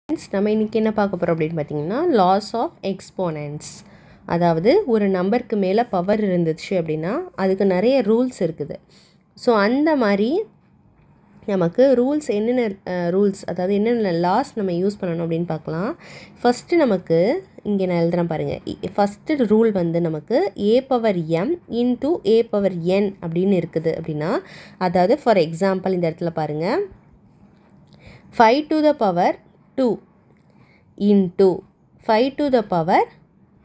நம்ம இன்றைக்கி என்ன பார்க்க போகிறோம் அப்படின்னு பார்த்தீங்கன்னா லாஸ் ஆஃப் எக்ஸ்போனன்ட்ஸ். அதாவது ஒரு நம்பருக்கு மேலே பவர் இருந்துச்சு அப்படின்னா அதுக்கு நிறைய ரூல்ஸ் இருக்குது. ஸோ அந்த மாதிரி நமக்கு ரூல்ஸ் என்னென்ன ரூல்ஸ், அதாவது என்னென்ன லாஸ் நம்ம யூஸ் பண்ணணும் அப்படின்னு பார்க்கலாம். ஃபஸ்ட்டு நமக்கு இங்கே நான் எழுதுகிறேன் பாருங்கள். ஃபஸ்ட்டு ரூல் வந்து நமக்கு a⁻m இன்ட்டு a⁻n அப்படின்னு இருக்குது அப்படின்னா, அதாவது ஃபார் எக்ஸாம்பிள் இந்த இடத்துல பாருங்கள், 5 to the power 2 into 5 to the power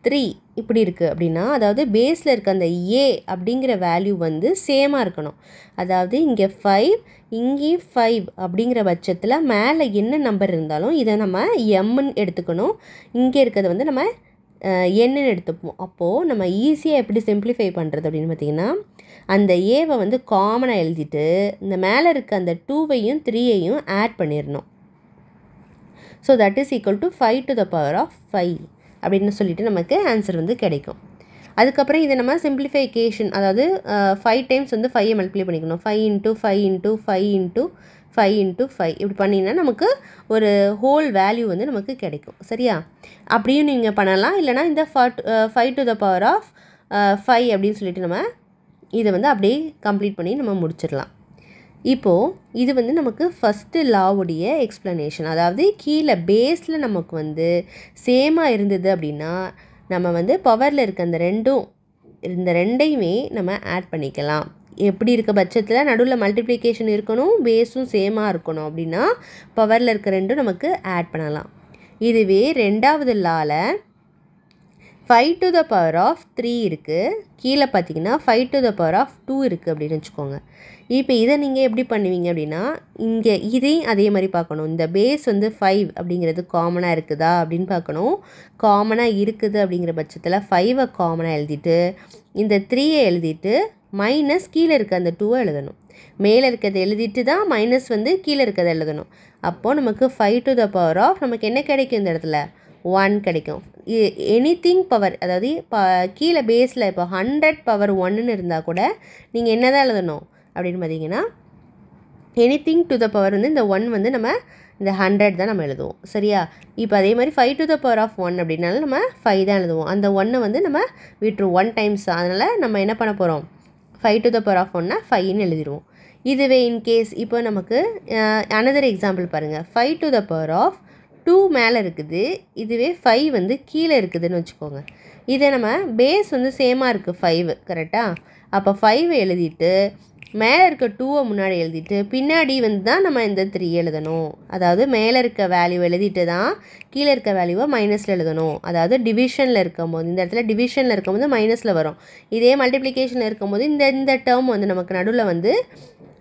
3 இப்படி இருக்குது அப்படின்னா, அதாவது பேஸில் இருக்க அந்த a அப்படிங்கிற வேல்யூ வந்து சேமாக இருக்கணும். அதாவது இங்கே 5 இங்கே 5 அப்படிங்கிற பட்சத்தில் மேலே என்ன நம்பர் இருந்தாலும் இதை நம்ம எம்ன்னு எடுத்துக்கணும். இங்கே இருக்கிறத வந்து நம்ம என்னன்னு எடுத்துப்போம். அப்போது நம்ம ஈஸியாக எப்படி சிம்பிளிஃபை பண்ணுறது அப்படின்னு பார்த்திங்கன்னா, அந்த ஏவை வந்து காமனாக எழுதிட்டு இந்த மேலே இருக்க அந்த 2வையும் 3ஐயும் ஆட் பண்ணிடணும். So that is equal to 5 to the power of 5 அப்படின்னு சொல்லிட்டு நமக்கு ஆன்சர் வந்து கிடைக்கும். அதுக்கப்புறம் இதை நம்ம சிம்பிளிஃபிகேஷன், அதாவது 5 டைம்ஸ் வந்து 5ஐ மல்டிப்ளை பண்ணிக்கணும். 5 into 5 into 5 into 5 into 5 இப்படி பண்ணிங்கன்னா நமக்கு ஒரு ஹோல் வேல்யூ வந்து நமக்கு கிடைக்கும். சரியா? அப்படியும் நீங்கள் பண்ணலாம். இல்லைனா இந்த 5 to the power of 5 அப்படின்னு சொல்லிட்டு நம்ம இதை வந்து அப்படியே கம்ப்ளீட் பண்ணி நம்ம முடிச்சிடலாம். இப்போது இது வந்து நமக்கு ஃபஸ்ட்டு லாவுடைய எக்ஸ்ப்ளனேஷன். அதாவது கீழே பேஸில் நமக்கு வந்து சேமாக இருந்தது அப்படின்னா நம்ம வந்து பவரில் இருக்க இந்த ரெண்டையுமே நம்ம ஆட் பண்ணிக்கலாம். எப்படி இருக்க பட்சத்தில் நடுவில் மல்டிப்ளிகேஷன் இருக்கணும், பேஸும் சேமாக இருக்கணும் அப்படின்னா பவரில் இருக்க ரெண்டும் நமக்கு ஆட் பண்ணலாம். இதுவே ரெண்டாவது லாவில் 5 to the power of 3 இருக்குது, கீழே பார்த்தீங்கன்னா 5 to the power of 2 இருக்குது அப்படின்னு வச்சுக்கோங்க. இப்போ இதை நீங்கள் எப்படி பண்ணுவீங்க அப்படின்னா, இங்கே இதையும் அதே மாதிரி பார்க்கணும். இந்த பேஸ் வந்து 5 அப்படிங்கிறது காமனாக இருக்குதா அப்படின்னு பார்க்கணும். காமனாக இருக்குது அப்படிங்கிற பட்சத்தில் 5ஐ காமனாக எழுதிட்டு இந்த 3ஐ எழுதிட்டு மைனஸ் கீழே இருக்க அந்த 2ஐ எழுதணும். மேலே இருக்கிறத எழுதிட்டு தான் மைனஸ் வந்து கீழே இருக்கிறத எழுதணும். அப்போது நமக்கு 5 to the power of நமக்கு என்ன கிடைக்கும், இந்த இடத்துல 1 கிடைக்கும். எனிதிங் பவர், அதாவது கீழே பேஸில் இப்போ 100 பவர் 1ன்னு இருந்தால் கூட நீங்கள் என்ன தான் எழுதணும் அப்படின்னு பார்த்தீங்கன்னா, எனிதிங் டு த பவர் வந்து இந்த 1 வந்து நம்ம இந்த 100 தான் நம்ம எழுதுவோம். சரியா? இப்போ அதே மாதிரி 5 to the power of 1 அப்படின்னாலும் நம்ம 5 தான் எழுதுவோம். அந்த 1 வந்து நம்ம விட்டுருவோம் 1 டைம்ஸ். அதனால் நம்ம என்ன பண்ண போகிறோம், 5 to the power of 1னா 5ன்னு எழுதிடுவோம். இதுவே இன்கேஸ் இப்போ நமக்கு அனதர் எக்ஸாம்பிள் பாருங்கள். 5 to the power of 2 மேலே இருக்குது, இதுவே 5 வந்து கீழே இருக்குதுன்னு வச்சுக்கோங்க. இதை நம்ம பேஸ் வந்து சேமாக இருக்குது 5, கரெக்டாக? அப்போ 5 எழுதிட்டு மேலே இருக்க 2ஐ முன்னாடி எழுதிட்டு பின்னாடி வந்து தான் நம்ம இந்த 3 எழுதணும். அதாவது மேலே இருக்க வேல்யூ எழுதிட்டு தான் கீழே இருக்க வேல்யூவை மைனஸில் எழுதணும். அதாவது டிவிஷனில் இருக்கும்போது, இந்த இடத்துல டிவிஷனில் இருக்கும்போது மைனஸில் வரும். இதே மல்டிப்ளிகேஷனில் இருக்கும்போது இந்த டேர்ம் வந்து நமக்கு நடுவில் வந்து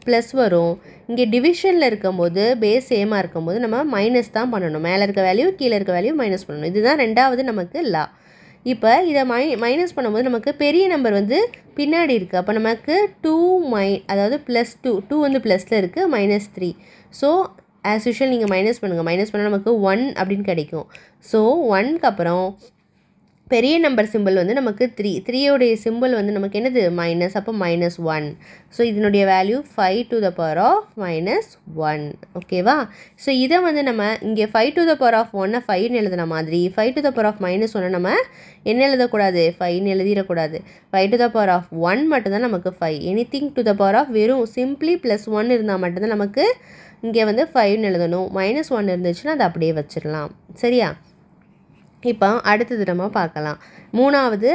ப்ளஸ் வரும். இங்கே டிவிஷனில் இருக்கும்போது பேஸ் சேமாக இருக்கும்போது நம்ம மைனஸ் தான் பண்ணணும். மேலே இருக்க வேல்யூ கீழே இருக்க வேல்யூ மைனஸ் பண்ணணும். இதுதான் ரெண்டாவது நமக்கு லா. இப்போ இதை மைனஸ் பண்ணும்போது நமக்கு பெரிய நம்பர் வந்து பின்னாடி இருக்குது. அப்போ நமக்கு 2 அதாவது +2 வந்து ப்ளஸில் இருக்குது, -3. ஸோ ஆஸ் யூஷுவல் நீங்கள் மைனஸ் பண்ணுங்கள். மைனஸ் பண்ணால் நமக்கு 1 அப்படின்னு கிடைக்கும். ஸோ 1க்கு அப்புறம் பெரிய நம்பர் சிம்பிள் வந்து நமக்கு 3யோடைய சிம்பிள் வந்து நமக்கு என்னது, மைனஸ். அப்போ -1. ஸோ இதனுடைய value 5 to the power of -1. ஓகேவா? ஸோ இதை வந்து நம்ம இங்கே 5 to the power of 1 5ன்னு எழுதுன மாதிரி 5 to the power of -1 நம்ம என்ன எழுதக்கூடாது, 5ன்னு எழுதிடக்கூடாது. 5 to the power of 1 மட்டும்தான் நமக்கு 5. Anything to the power of வெறும் சிம்பிளி +1 இருந்தால் மட்டும்தான் நமக்கு இங்கே வந்து 5ன்னு எழுதணும். -1 இருந்துச்சுன்னா அதை அப்படியே வச்சிடலாம். சரியா? இப்போ அடுத்தது நம்ம பார்க்கலாம். மூணாவது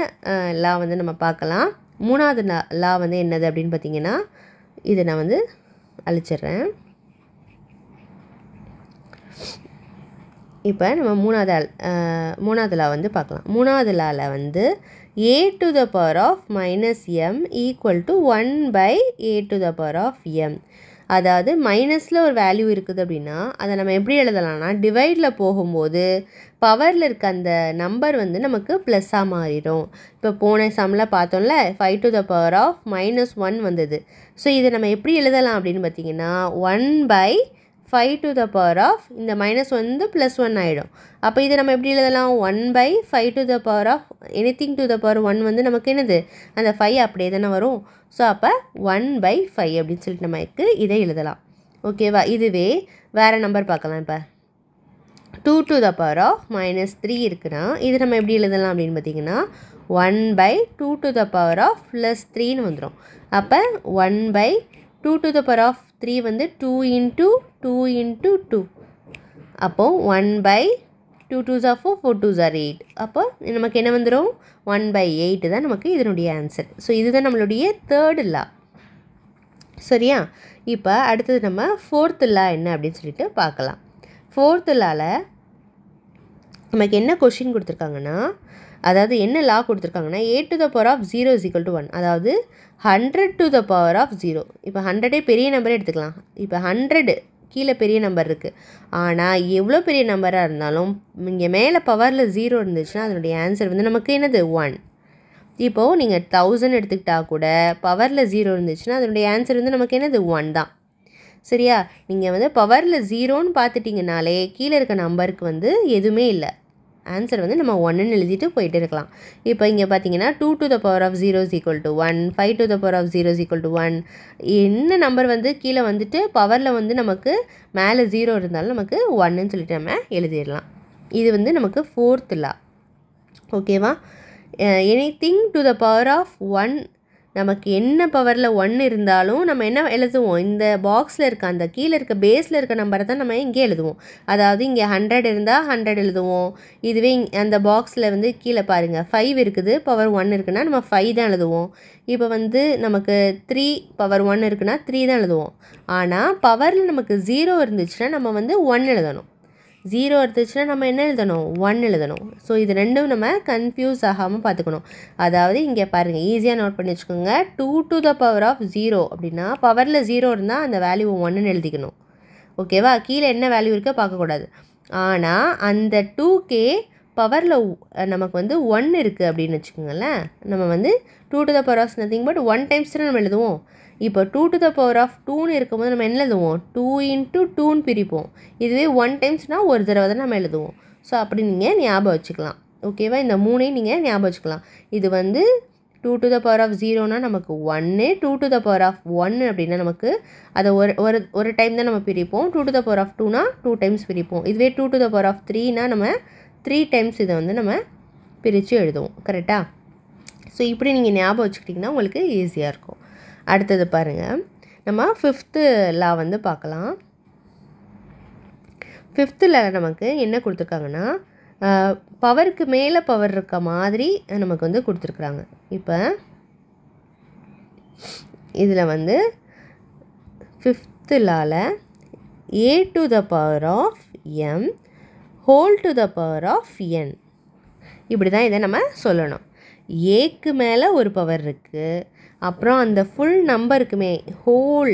லா வந்து நம்ம பார்க்கலாம். மூணாவது லா வந்து என்னது அப்படின்னு பார்த்தீங்கன்னா, இதை நான் வந்து அழிச்சிட்றேன். இப்போ நம்ம மூணாவது லா வந்து பார்க்கலாம். மூணாவது லாவில் வந்து a to the power of -m equal to 1/a to the power of m. அதாவது மைனஸில் ஒரு வேல்யூ இருக்குது அப்படின்னா அதை நம்ம எப்படி எழுதலாம்னா, டிவைடில் போகும்போது பவரில் இருக்க அந்த நம்பர் வந்து நமக்கு ப்ளஸ்ஸாக மாறிடும். இப்போ போன சம்மில் பார்த்தோம்ல 5 to the power of -1 வந்தது. ஸோ இதை நம்ம எப்படி எழுதலாம் அப்படின்னு பார்த்தீங்கன்னா, 1/5 to the power of இந்த -1 வந்து +1 ஆகிடும். அப்போ இதை நம்ம எப்படி எழுதலாம், 1/5 to the power of anything to the power 1 வந்து நமக்கு என்னது, அந்த 5 அப்படியே தானே வரும். ஸோ அப்போ 1/5 அப்படின்னு சொல்லிட்டு நமக்கு இதை எழுதலாம். ஓகேவா? இதுவே வேறு நம்பர் பார்க்கலாம். இப்போ 2 to the power of minus 3 இருக்குன்னா இது நம்ம எப்படி எழுதலாம் அப்படின்னு பார்த்தீங்கன்னா 1/2 to the power of plus 3ன்னு வந்துடும். அப்போ 1/2 to the power of 3 வந்து 2 into 2 into 2. அப்போது 1/2 2s are 4 4s are 8. அப்போ நமக்கு என்ன வந்துடும் 1/8 தான் நமக்கு இதனுடைய ஆன்சர். ஸோ இதுதான் நம்மளுடைய தேர்ட் லா. சரியா? இப்போ அடுத்தது நம்ம ஃபோர்த் லா என்ன அப்படின்னு சொல்லிட்டு பார்க்கலாம். ஃபோர்த் லாவில் நமக்கு என்ன கொஷின் கொடுத்துருக்காங்கன்னா, அதாவது என்ன லா கொடுத்துருக்காங்கன்னா a to the power of 0 is equal to 1. அதாவது 100 to the power of 0. இப்போ 100 பெரிய நம்பரே எடுத்துக்கலாம். இப்போ 100 கீழே பெரிய நம்பர் இருக்குது. ஆனால் எவ்வளோ பெரிய நம்பராக இருந்தாலும் இங்கே மேலே பவரில் 0 இருந்துச்சுன்னா அதனுடைய ஆன்சர் வந்து நமக்கு என்னது 1. இப்போது நீங்கள் 1000 எடுத்துக்கிட்டால் கூட பவரில் 0 இருந்துச்சுன்னா அதனுடைய ஆன்சர் வந்து நமக்கு என்னது 1 தான். சரியா? நீங்கள் வந்து பவரில் 0ன்னு பார்த்துட்டிங்கனாலே கீழே இருக்க நம்பருக்கு வந்து எதுவுமே இல்லை, ஆன்சர் வந்து நம்ம 1ன்னு எழுதிட்டு போயிட்டு இருக்கலாம். இப்போ இங்கே பார்த்தீங்கன்னா 2 to the power of 0 is equal to 1, 5 to the power of 0 is equal to 1. என்ன நம்பர் வந்து கீழே வந்துட்டு பவரில் வந்து நமக்கு மேலே 0 இருந்தாலும் நமக்கு 1ன்னு சொல்லிட்டு நம்ம எழுதிடலாம். இது வந்து நமக்கு ஃபோர்த் லா. ஓகேவா? Anything to the power of 1, நமக்கு என்ன பவரில் 1 இருந்தாலும் நம்ம என்ன எழுதுவோம், இந்த பாக்ஸில் இருக்க அந்த கீழே இருக்க பேஸில் இருக்க நம்பரை தான் நம்ம இங்கே எழுதுவோம். அதாவது இங்கே 100 இருந்தால் 100 எழுதுவோம். இதுவே அந்த பாக்ஸில் வந்து கீழே பாருங்கள் 5 இருக்குது, பவர் 1 இருக்குன்னா நம்ம 5 தான் எழுதுவோம். இப்போ வந்து நமக்கு 3 பவர் 1 இருக்குன்னா 3 தான் எழுதுவோம். ஆனால் பவரில் நமக்கு 0 இருந்துச்சுன்னா நம்ம வந்து 1 எழுதணும். 0 இருந்துச்சுன்னா நம்ம என்ன எழுதணும் 1 எழுதணும். ஸோ இது ரெண்டும் நம்ம கன்ஃபியூஸ் ஆகாமல் பார்த்துக்கணும். அதாவது இங்கே பாருங்கள், ஈஸியாக நோட் பண்ணி வச்சுக்கோங்க. 2 to the power of 0 அப்படின்னா பவரில் 0 இருந்தால் அந்த வேல்யூ 1ன்னு எழுதிக்கணும். ஓகேவா? கீழே என்ன வேல்யூ இருக்கோ பார்க்கக்கூடாது. ஆனால் அந்த 2k பவரில் நமக்கு வந்து 1 இருக்குது அப்படின்னு வச்சுக்கோங்களேன். நம்ம வந்து 2 to the power of nothing but 1 times நம்ம எழுதுவோம். இப்போ 2 to the power of 2ன்னு இருக்கும்போது நம்ம என்ன எழுதுவோம் 2 into 2ன்னு பிரிப்போம். இதுவே 1 timesனால் ஒரு தடவை தான் நம்ம எழுதுவோம். ஸோ அப்படி நீங்கள் ஞாபகம் வச்சுக்கலாம். ஓகேவா? இந்த மூணையும் நீங்கள் ஞாபகம் வச்சுக்கலாம். இது வந்து 2 to the power of 0னா நமக்கு 1, 2 to the power of 1 அப்படின்னா நமக்கு அதை ஒரு டைம் தான் நம்ம பிரிப்போம். 2 to the power of 2னா 2 times பிரிப்போம். இதுவே 2 to the power of 3னா நம்ம 3 times இதை வந்து நம்ம பிரித்து எழுதுவோம். கரெக்டாக? ஸோ இப்படி நீங்கள் ஞாபகம் வச்சுக்கிட்டிங்கன்னா உங்களுக்கு ஈஸியாக இருக்கும். அடுத்தது பாருங்கள், நம்ம 5th லா வந்து பார்க்கலாம். 5th லா நமக்கு என்ன கொடுத்துருக்காங்கன்னா, பவருக்கு மேலே பவர் இருக்க மாதிரி நமக்கு வந்து கொடுத்துருக்குறாங்க. இப்போ இதில் வந்து 5th லாவில் a to the power of m whole to the power of n, இப்படி தான் இதை நம்ம சொல்லணும். ஏக்கு மேலே ஒரு பவர் இருக்குது, அப்புறம் அந்த ஃபுல் நம்பருக்குமே ஹோல்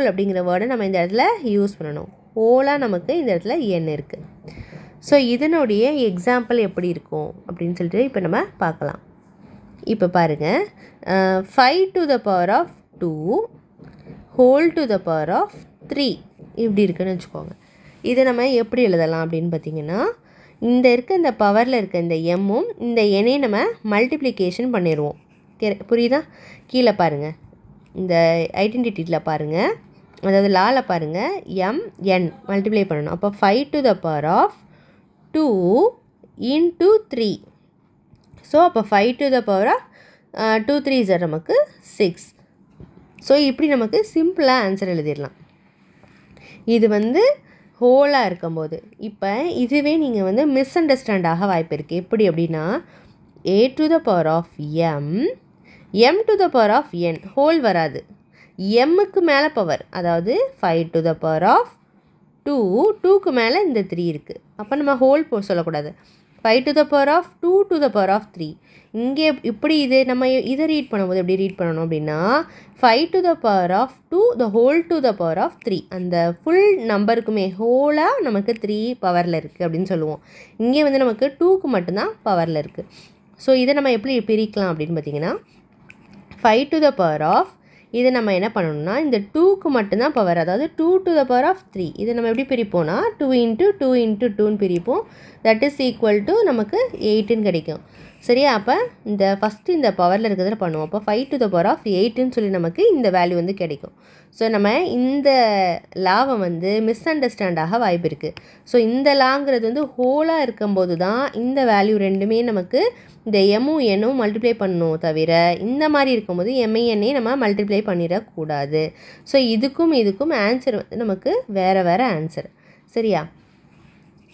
அப்படிங்கிற வேர்டை நம்ம இந்த இடத்துல யூஸ் பண்ணணும். ஹோலாக நமக்கு இந்த இடத்துல n இருக்குது. ஸோ இதனுடைய எக்ஸாம்பிள் எப்படி இருக்கும் அப்படின்னு சொல்லிட்டு இப்போ நம்ம பார்க்கலாம். இப்போ பாருங்கள், 5 to the power of 2 whole to the power of 3 இப்படி இருக்குன்னு வச்சுக்கோங்க. இதை நம்ம எப்படி எழுதலாம் அப்படின்னு பார்த்தீங்கன்னா, இந்த பவரில் இருக்க இந்த எம்மும் இந்த எண்ணையும் நம்ம மல்டிப்ளிகேஷன் பண்ணிடுவோம். புரியுதா? கீழே பாருங்கள், இந்த ஐடென்டிட்டியில் பாருங்கள், அதாவது லாவில் பாருங்கள், mn மல்டிப்ளை பண்ணணும். அப்போ 5 to the power of 2 into 3. So அப்போ 5 to the power of 2 3s நமக்கு 6. ஸோ இப்படி நமக்கு சிம்பிளாக ஆன்சர் எழுதிடலாம். இது வந்து ஹோலாக இருக்கும்போது. இப்போ இதுவே நீங்கள் வந்து மிஸ் அண்டர்ஸ்டாண்ட் ஆக வாய்ப்பு இருக்குது. எப்படி அப்படின்னா, a to the power of m to the power of n whole வராது. mக்கு மேலே பவர், அதாவது 5 to the power of 2க்கு மேலே இந்த 3 இருக்குது. அப்போ நம்ம ஹோல் சொல்லக்கூடாது. 5 to the power of 2 to the power of 3. இங்கே இப்படி இது நம்ம இதை ரீட் பண்ணும்போது எப்படி ரீட் பண்ணணும் அப்படின்னா, 5 to the power of 2 the whole to the power of 3. அந்த ஃபுல் நம்பருக்குமே ஹோலாக நமக்கு 3 பவரில் இருக்குது அப்படின்னு சொல்லுவோம். இங்கே வந்து நமக்கு 2க்கு மட்டும்தான் பவரில் இருக்குது. ஸோ இதை நம்ம எப்படி பிரிக்கலாம் அப்படின்னு பார்த்தீங்கன்னா, 5 to the power of இதை நம்ம என்ன பண்ணணும்னா, இந்த 2க்கு மட்டும்தான் பவர், அதாவது 2 to the power of 3. இதை நம்ம எப்படி பிரிப்போம்னா 2 into 2 into 2ன்னு பிரிப்போம். தட் இஸ் ஈக்குவல் டு நமக்கு 8ன்னு கிடைக்கும். சரியா? அப்போ இந்த ஃபஸ்ட்டு இந்த பவரில் இருக்கிறதுல பண்ணுவோம். அப்போ 5 to the power of 8ன்னு சொல்லி நமக்கு இந்த வேல்யூ வந்து கிடைக்கும். ஸோ நம்ம இந்த லாவை வந்து மிஸ் அண்டர்ஸ்டாண்ட் ஆக வாய்ப்பு இருக்குது. ஸோ இந்த லாங்கிறது வந்து ஹோலாக இருக்கும்போது தான் இந்த வேல்யூ ரெண்டுமே நமக்கு இந்த எம்மும் எண்ணும் மல்டிப்ளை பண்ணணும் தவிர இந்த மாதிரி இருக்கும்போது எம்ஐஎன்னே நம்ம மல்டிப்ளை பண்ணிடக்கூடாது. ஸோ இதுக்கும் ஆன்சர் வந்து நமக்கு வேறு வேறு ஆன்சர். சரியா?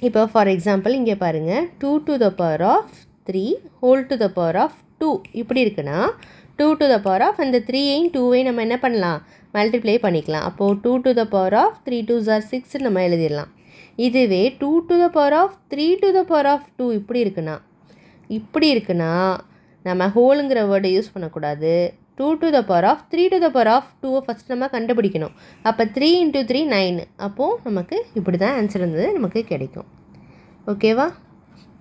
இப்போ ஃபார் எக்ஸாம்பிள் இங்கே பாருங்கள், 2 to the power of 3 whole to the power of 2 இப்படி இருக்குன்னா 2 to the power of அந்த 3ஐயும் 2ஐயும் நம்ம என்ன பண்ணலாம், மல்டிப்ளை பண்ணிக்கலாம். அப்போது 2 to the power of 3 2s are 6 நம்ம எழுதிடலாம். இதுவே 2 to the power of 3 to the power of 2 இப்படி இருக்குன்னா நம்ம ஹோலுங்கிற வேர்டை யூஸ் பண்ணக்கூடாது. 2 to the power of 3 to the power of 2 first நம்ம கண்டுபிடிக்கணும். அப்போ 3 into 3 9. அப்போது நமக்கு இப்படி தான் ஆன்சர் இருந்தது நமக்கு கிடைக்கும். ஓகேவா?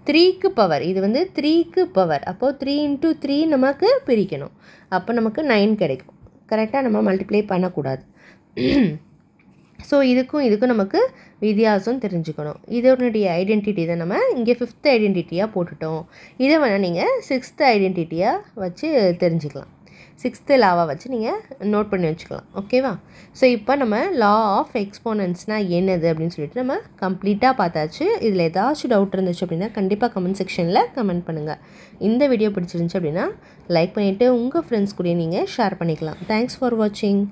3க்கு பவர், இது வந்து 3க்கு பவர். அப்போது 3 into 3 நமக்கு பிரிக்கணும். அப்போ நமக்கு 9 கிடைக்கும். கரெக்டாக நம்ம மல்டிப்ளை பண்ணக்கூடாது. ஸோ இதுக்கும் நமக்கு வித்தியாசம் தெரிஞ்சுக்கணும். இதனுடைய ஐடென்டிட்டி தான் நம்ம இங்கே 5th ஐடென்டிட்டியாக போட்டுட்டோம். இதை வேணால் நீங்கள் 6th ஐடென்டிட்டியாக வச்சு தெரிஞ்சுக்கலாம். 6th லாவாக வச்சு நீங்கள் நோட் பண்ணி வச்சுக்கலாம். ஓகேவா? ஸோ இப்போ நம்ம லா ஆஃப் எக்ஸ்போனன்ட்ஸ்னால் என்னது அப்படின்னு சொல்லிட்டு நம்ம கம்ப்ளீட்டாக பார்த்தாச்சு. இதில் ஏதாச்சும் டவுட் இருந்துச்சு அப்படின்னா கண்டிப்பாக கமெண்ட் செக்ஷனில் கமெண்ட் பண்ணுங்கள். இந்த வீடியோ பிடிச்சிருந்துச்சு அப்படின்னா லைக் பண்ணிவிட்டு உங்கள் ஃப்ரெண்ட்ஸ் கூட நீங்கள் ஷேர் பண்ணிக்கலாம். தேங்க்ஸ் ஃபார் வாட்சிங்.